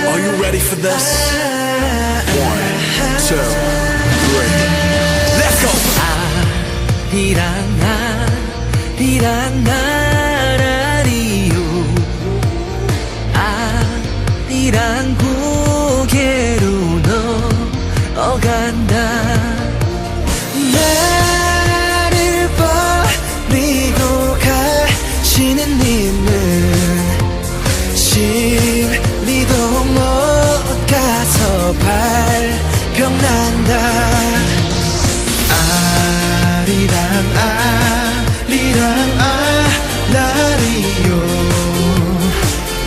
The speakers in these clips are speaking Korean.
Are you ready for this? 1, 2, 3 Let's go! 아리랑 나라리요 아리랑 고개로 넘어간다 나를 버리고 가시는 님은 심리도 못 가서 발병난다 아리랑 나리요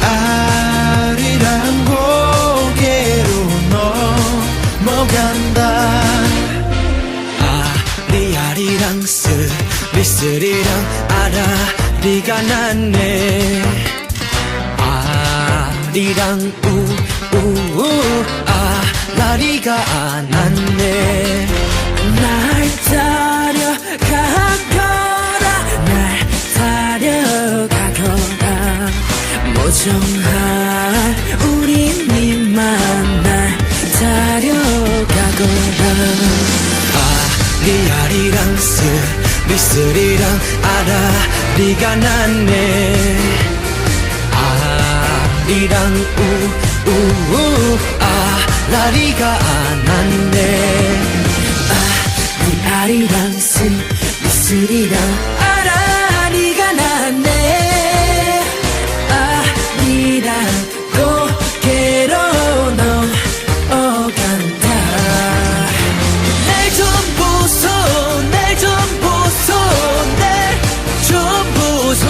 아리랑 고개로 넘어간다 아리랑 스리스리랑 아라리가 났네 아리랑 우우우 아라리가 났네 날 따려가거라 날 따려가거라 모정할 우리 님만 날 따려가거라 아리랑 스리스리랑 아라리가 났네 아리랑 우우우 아라리가 났네 아리랑 스리스리랑 아라리가 났네 아리랑 고개로 넘어간다 날 좀 보소 날 좀 보소 날 좀 보소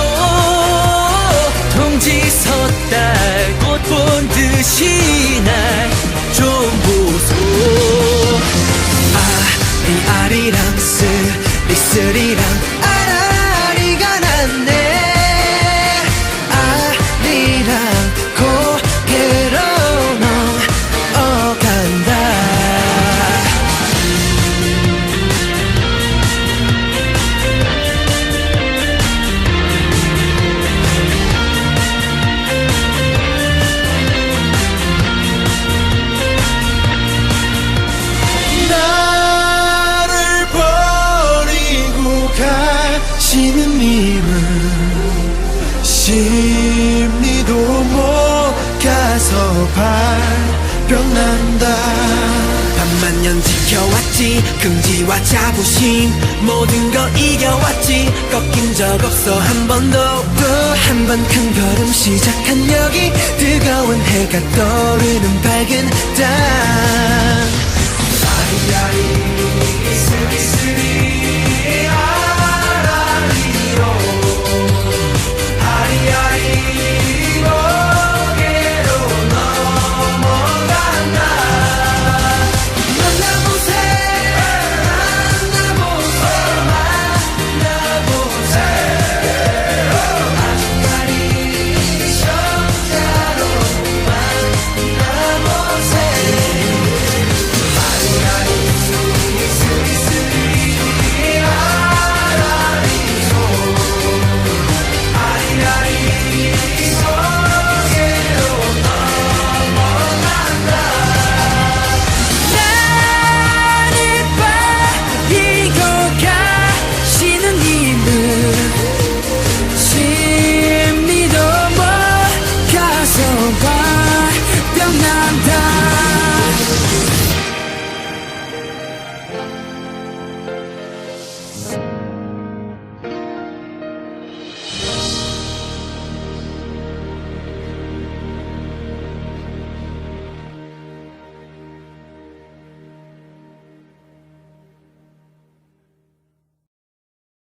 동지 섰다 꽃 본 듯이 날 좀 보소 아리랑 스리스리랑 아라리가 났네 아리랑 고개로 넘어간다 가시는 님은 심리도 못 가서 발병난다 반만 년 지켜왔지 긍지와 자부심 모든 거 이겨왔지 꺾인 적 없어 한 번도 또 한 번 큰 걸음 시작한 여기 뜨거운 해가 떠오르는 밝은 땅 아리아리